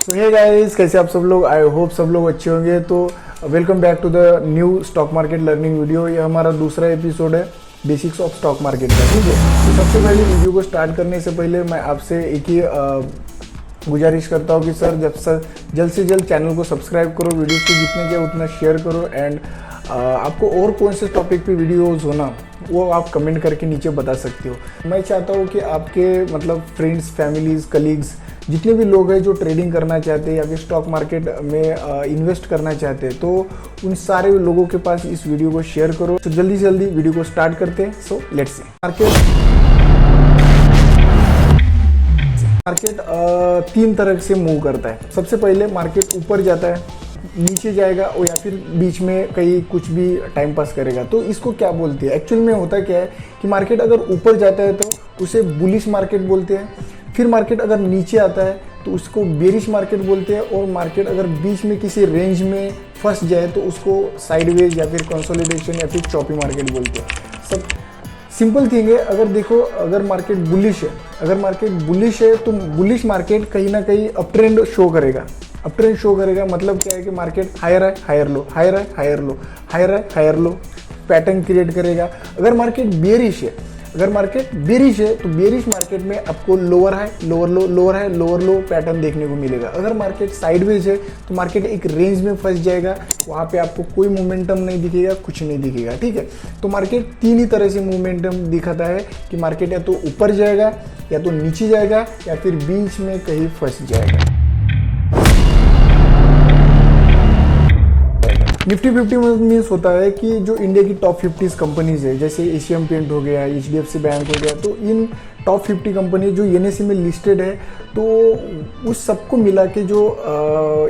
सो hey guys, कैसे आप सब लोग। आई होप सब लोग अच्छे होंगे। तो welcome back to the new stock market learning video. ये हमारा दूसरा एपिसोड है बेसिक्स ऑफ स्टॉक मार्केट का। ठीक है, तो सबसे पहले वीडियो को स्टार्ट करने से पहले मैं आपसे एक ही गुजारिश करता हूँ कि सर जल्द से जल्द चैनल को सब्सक्राइब करो, वीडियो को जितने किया उतना शेयर करो, एंड आपको और कौन से टॉपिक पे वीडियोस होना वो आप कमेंट करके नीचे बता सकते हो। मैं चाहता हूँ कि आपके मतलब फ्रेंड्स, फैमिलीज़, कलीग्स, जितने भी लोग हैं जो ट्रेडिंग करना चाहते हैं या फिर स्टॉक मार्केट में इन्वेस्ट करना चाहते हैं, तो उन सारे लोगों के पास इस वीडियो को शेयर करो। तो जल्दी से जल्दी वीडियो को स्टार्ट करते हैं। So let's see. मार्केट तीन तरह से मूव करता है। सबसे पहले मार्केट ऊपर जाता है, नीचे जाएगा और या फिर बीच में कहीं कुछ भी टाइम पास करेगा। तो इसको क्या बोलते हैं? एक्चुअल में होता क्या है कि मार्केट अगर ऊपर जाता है तो उसे बुलिश मार्केट बोलते हैं। फिर मार्केट अगर नीचे आता है तो उसको बेरिश मार्केट बोलते हैं। और मार्केट अगर बीच में किसी रेंज में फंस जाए तो उसको साइडवेज या फिर कंसोलिडेशन या फिर चॉपी मार्केट बोलते हैं। सब सिंपल थिंग है। अगर देखो, अगर मार्केट बुलिश है तो बुलिश मार्केट कहीं ना कहीं अप ट्रेंड शो करेगा। मतलब क्या है कि मार्केट हायर है, हायर लो, हायर है, हायर लो, हायर है, हायर लो पैटर्न क्रिएट करेगा। अगर मार्केट बेरिश है तो बेरिश मार्केट में आपको लोअर हाई, लोअर लो, लोअर हाई, लोअर लो पैटर्न देखने को मिलेगा। अगर मार्केट साइडवेज है तो मार्केट एक रेंज में फंस जाएगा, वहाँ पे आपको कोई मोमेंटम नहीं दिखेगा, कुछ नहीं दिखेगा। ठीक है, तो मार्केट तीन ही तरह से मोमेंटम दिखाता है कि मार्केट या तो ऊपर जाएगा, या तो नीचे जाएगा, या फिर बीच में कहीं फंस जाएगा। निफ्टी 50 मीन्स होता है कि जो इंडिया की टॉप 50 कंपनीज है, जैसे एशियन पेंट हो गया, HDFC बैंक हो गया, तो इन टॉप 50 कंपनी जो NSE में लिस्टेड है, तो उस सबको मिला के जो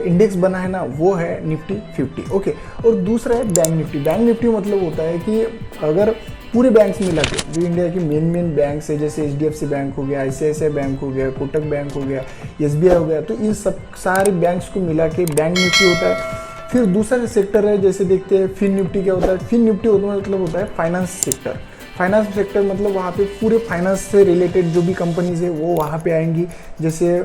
इंडेक्स बना है ना, वो है निफ्टी 50। ओके, और दूसरा है बैंक निफ्टी मतलब होता है कि अगर पूरे बैंक्स मिला के जो इंडिया की मेन बैंक्स है, जैसे HDFC बैंक हो गया, ICICI बैंक हो गया, कोटक बैंक हो गया, SBI हो गया, तो इन सब सारे बैंक्स को मिला के बैंक निफ्टी होता है। फिर दूसरा सेक्टर है, जैसे देखते हैं फिन निफ्टी क्या होता है। फिन निफ्टी मतलब होता है फाइनेंस सेक्टर मतलब वहाँ पे पूरे फाइनेंस से रिलेटेड जो भी कंपनीज है वो वहाँ पे आएंगी। जैसे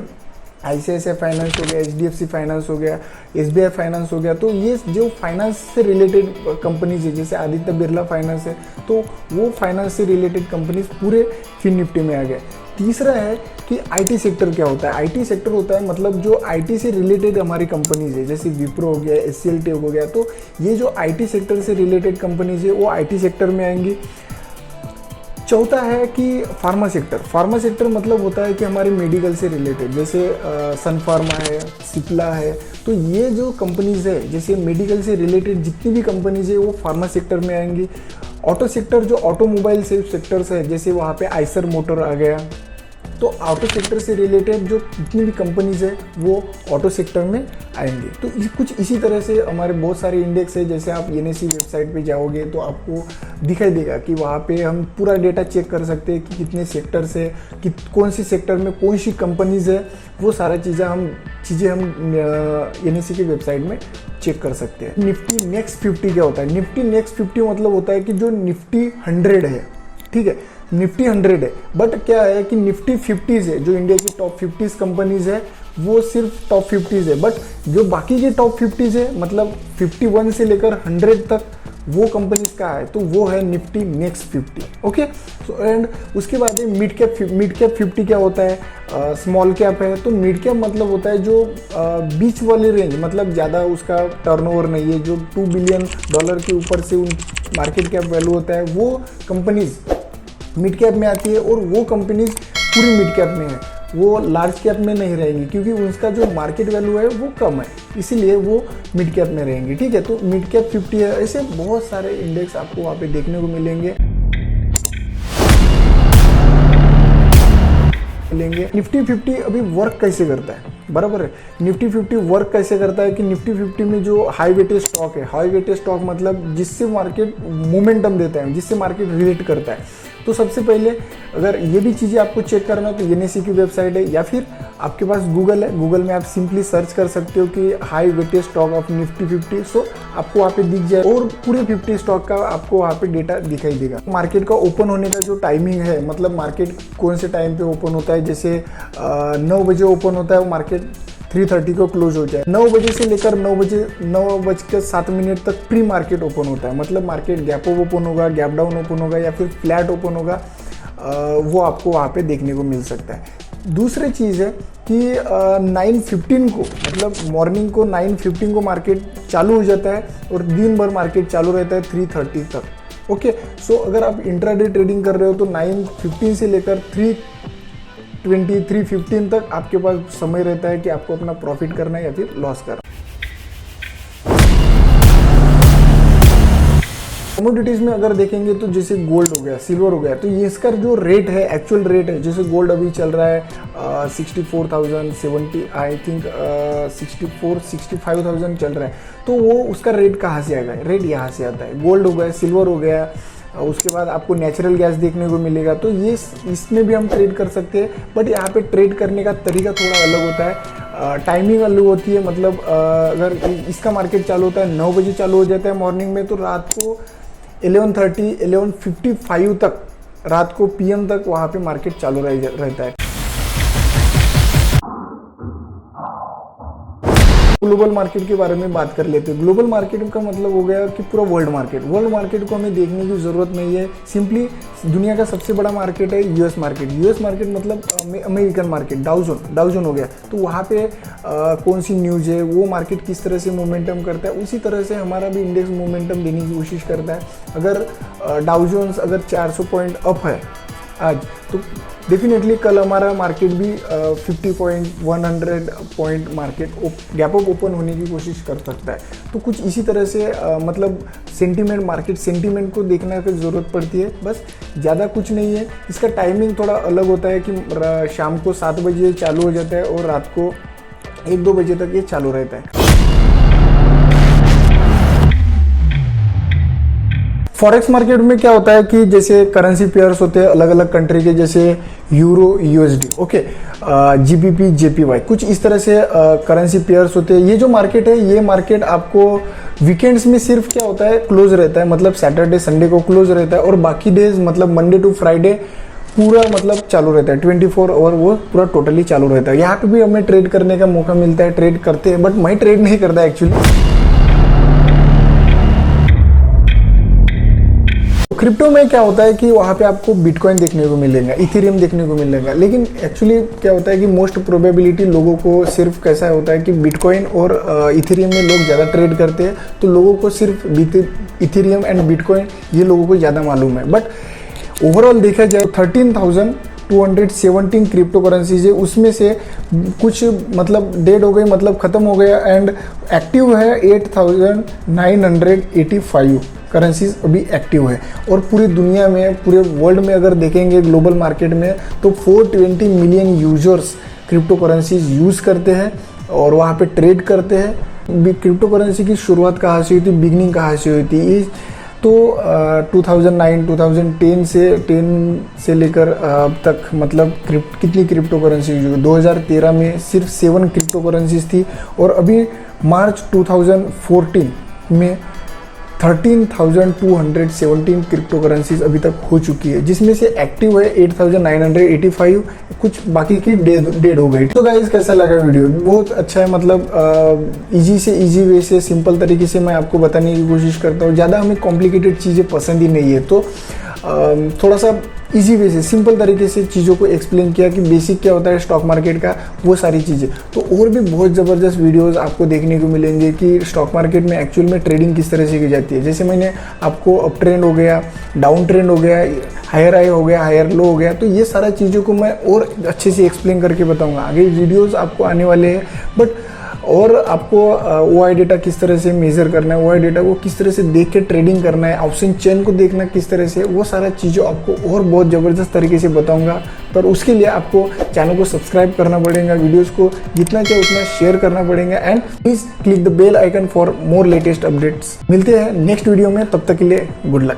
ICICI फाइनेंस हो गया, HDFC फाइनेंस हो गया, SBI फाइनेंस हो गया। तो ये जो फाइनेंस से रिलेटेड कंपनीज है, जैसे आदित्य बिरला फाइनेंस है, तो वो फाइनेंस से रिलेटेड कंपनीज पूरे फिन निफ्टी में आ गए। तीसरा है कि IT सेक्टर क्या होता है। IT सेक्टर होता है मतलब जो IT से रिलेटेड हमारी कंपनीज है, जैसे विप्रो हो गया, HCL टेक हो गया, तो ये जो IT सेक्टर से रिलेटेड कंपनीज है वो IT सेक्टर में आएंगी। चौथा है कि फार्मा सेक्टर मतलब होता है कि हमारे मेडिकल से रिलेटेड, जैसे सन फार्मा है, सिप्ला है, तो ये जो कंपनीज है, जैसे मेडिकल से रिलेटेड जितनी भी कंपनीज है वो फार्मा सेक्टर में आएंगी। ऑटो सेक्टर जो ऑटोमोबाइल सेक्टर्स है, जैसे वहाँ पे आइसर मोटर आ गया, तो ऑटो सेक्टर से रिलेटेड जो जितनी भी कंपनीज है वो ऑटो सेक्टर में आएंगे। तो कुछ इसी तरह से हमारे बहुत सारे इंडेक्स है। जैसे आप NSE वेबसाइट पे जाओगे तो आपको दिखाई देगा कि वहाँ पे हम पूरा डेटा चेक कर सकते हैं कि कितने सेक्टर्स है, कि कौन सी सेक्टर में कौन सी कंपनीज है, वो सारा चीज़ें हम NSE की वेबसाइट में चेक कर सकते हैं। निफ्टी नेक्स्ट 50 क्या होता है? निफ्टी नेक्स्ट 50 मतलब होता है कि जो निफ्टी 100 है, ठीक है, निफ्टी 100 है, बट क्या है कि निफ्टी 50 है, जो इंडिया की टॉप 50 कंपनीज है वो सिर्फ टॉप 50 है, बट जो बाकी के टॉप 50 है मतलब 51 से लेकर 100 तक वो कंपनीज का है, तो वो है Nifty next 50। Okay, so and उसके बाद है मिड कैप 50 क्या होता है? स्मॉल कैप है। तो मिड कैप मतलब होता है जो बीच वाली रेंज, मतलब ज़्यादा उसका टर्नओवर नहीं है, जो $2 बिलियन के ऊपर से उन मार्केट कैप वैल्यू होता है, वो कंपनीज मिड कैप में आती है। और वो कंपनीज पूरी मिड कैप में है, वो लार्ज कैप में नहीं रहेंगी, क्योंकि उसका जो मार्केट वैल्यू है वो कम है, इसीलिए वो मिड कैप में रहेंगी। ठीक है, तो मिड कैप 50 है। ऐसे बहुत सारे इंडेक्स आपको वहाँ पे देखने को मिलेंगे। निफ्टी 50 अभी वर्क कैसे करता है, बराबर है। निफ्टी 50 वर्क कैसे करता है कि निफ्टी 50 में जो हाई वेटेज स्टॉक मतलब जिससे मार्केट मोमेंटम देता है, जिससे मार्केट रिलेट करता है। तो सबसे पहले अगर ये भी चीज़ें आपको चेक करना है तो NSE की वेबसाइट है, या फिर आपके पास गूगल है, गूगल में आप सिंपली सर्च कर सकते हो कि high weightage stock of Nifty 50, सो आपको वहाँ पे दिख जाए और पूरे 50 स्टॉक का आपको वहाँ पे डेटा दिखाई देगा। मार्केट का ओपन होने का जो टाइमिंग है, मतलब मार्केट कौन से टाइम पे ओपन होता है, जैसे 9 बजे ओपन होता है वो मार्केट 3:30 को क्लोज हो जाए। 9 बजे से लेकर 9:07 तक प्री मार्केट ओपन होता है, मतलब मार्केट गैप अप ओपन होगा, गैप डाउन ओपन होगा या फिर फ्लैट ओपन होगा, वो आपको वहाँ पे देखने को मिल सकता है। दूसरी चीज़ है कि 9:15 को, मतलब मॉर्निंग को 9:15 को मार्केट चालू हो जाता है और दिन भर मार्केट चालू रहता है 3:30 तक। ओके, सो अगर आप इंट्राडे ट्रेडिंग कर रहे हो तो 9:15 से लेकर 3:20 3:15 तक आपके पास समय रहता है कि आपको अपना प्रॉफिट करना है या फिर लॉस करना है। कमोडिटीज में अगर देखेंगे तो जैसे गोल्ड हो गया, सिल्वर हो गया, तो ये इसका जो रेट है, एक्चुअल रेट है, जैसे गोल्ड अभी चल रहा है 64,070 आई थिंक 65,000 चल रहा है, तो वो उसका रेट कहाँ से आएगा? रेट यहाँ से आता है। गोल्ड हो गया, सिल्वर हो गया, उसके बाद आपको नेचुरल गैस देखने को मिलेगा, तो ये इसमें भी हम ट्रेड कर सकते हैं, बट यहाँ पे ट्रेड करने का तरीका थोड़ा अलग होता है, टाइमिंग अलग होती है। मतलब अगर इसका मार्केट चालू होता है 9 बजे चालू हो जाता है मॉर्निंग में, तो रात को 11:30 11:55 तक, रात को PM तक वहाँ पे मार्केट चालू रहता है। ग्लोबल मार्केट के बारे में बात कर लेते हैं। ग्लोबल मार्केट का मतलब हो गया कि पूरा वर्ल्ड मार्केट। वर्ल्ड मार्केट को हमें देखने की ज़रूरत नहीं है, सिंपली दुनिया का सबसे बड़ा मार्केट है US मार्केट। US मार्केट मतलब अमेरिकन मार्केट, डाउजोन हो गया, तो वहाँ पे कौन सी न्यूज़ है, वो मार्केट किस तरह से मोमेंटम करता है, उसी तरह से हमारा भी इंडेक्स मोमेंटम देने की कोशिश करता है। अगर डाउजोन्स अगर 400 पॉइंट अप है आज, तो डेफिनेटली कल हमारा मार्केट भी 50 point 100 point market gap up open होने की कोशिश कर सकता है। तो कुछ इसी तरह से मतलब सेंटीमेंट, मार्केट सेंटीमेंट को देखने की ज़रूरत पड़ती है, बस ज़्यादा कुछ नहीं है। इसका टाइमिंग थोड़ा अलग होता है कि शाम को 7 बजे चालू हो जाता है और रात को 1-2 बजे तक ये चालू रहता है। फॉरेक्स मार्केट में क्या होता है कि जैसे करेंसी पेयर्स होते हैं अलग अलग कंट्री के, जैसे euro USD, okay, GBP JPY, कुछ इस तरह से करेंसी पेयर्स होते हैं। ये जो मार्केट है, ये मार्केट आपको वीकेंड्स में सिर्फ क्या होता है, क्लोज रहता है, मतलब सैटरडे संडे को क्लोज रहता है, और बाकी डेज मतलब मंडे टू फ्राइडे पूरा मतलब चालू रहता है, 24 आवर वो पूरा टोटली चालू रहता है। यहाँ पे भी हमें ट्रेड करने का मौका मिलता है, ट्रेड करते हैं, बट मैं ट्रेड नहीं करता एक्चुअली। क्रिप्टो में क्या होता है कि वहाँ पे आपको बिटकॉइन देखने को मिलेगा, इथेरियम देखने को मिलेगा, लेकिन एक्चुअली क्या होता है कि मोस्ट प्रोबेबिलिटी लोगों को सिर्फ कैसा होता है कि बिटकॉइन और इथेरियम में लोग ज़्यादा ट्रेड करते हैं, तो लोगों को सिर्फ इथेरियम एंड बिटकॉइन ये लोगों को ज़्यादा मालूम है। बट ओवरऑल देखा जाए 13,217 क्रिप्टो करेंसीज है, उसमें से कुछ मतलब डेड हो गई, मतलब ख़त्म हो गया, एंड एक्टिव है 8,985 करेंसीज अभी एक्टिव है। और पूरी दुनिया में, पूरे वर्ल्ड में अगर देखेंगे ग्लोबल मार्केट में, तो 420 million users crypto currencies use करते हैं और वहाँ पे ट्रेड करते हैं। क्रिप्टो करेंसी की शुरुआत कहाँ से हुई थी, बिगनिंग कहाँ से हुई थी, तो 2009-2010 से लेकर अब तक मतलब कितनी क्रिप्टो करेंसी यूज हुई। 2013 में सिर्फ 7 क्रिप्टो करेंसीज थी, और अभी मार्च 2014 में 13,217 क्रिप्टो करेंसीज अभी तक हो चुकी है, जिसमें से एक्टिव है 8,985, कुछ बाकी की डेड हो गई। तो गाइस, कैसा लगा वीडियो? बहुत अच्छा है, मतलब इजी से इजी वे से, सिंपल तरीके से मैं आपको बताने की कोशिश करता हूँ। ज़्यादा हमें कॉम्प्लिकेटेड चीज़ें पसंद ही नहीं है, तो थोड़ा सा इजी वे से, सिंपल तरीके से चीज़ों को एक्सप्लेन किया कि बेसिक क्या होता है स्टॉक मार्केट का, वो सारी चीज़ें। तो और भी बहुत ज़बरदस्त वीडियोस आपको देखने को मिलेंगे कि स्टॉक मार्केट में एक्चुअल में ट्रेडिंग किस तरह से की जाती है। जैसे मैंने आपको अप ट्रेंड हो गया, डाउन ट्रेंड हो गया, हायर हाई हो गया, हायर लो हो गया, तो ये सारा चीज़ों को मैं और अच्छे से एक्सप्लेन करके बताऊँगा। आगे वीडियोज़ आपको आने वाले हैं, बट और आपको OI डेटा किस तरह से मेज़र करना है, OI डेटा को किस तरह से देख के ट्रेडिंग करना है, ऑप्शन चेन को देखना किस तरह से, वो सारा चीज़ों आपको और बहुत ज़बरदस्त तरीके से बताऊंगा। पर उसके लिए आपको चैनल को सब्सक्राइब करना पड़ेगा, वीडियोस को जितना चाहे उतना शेयर करना पड़ेगा, and please click the bell icon for more latest updates. मिलते हैं नेक्स्ट वीडियो में, तब तक के लिए गुड लक।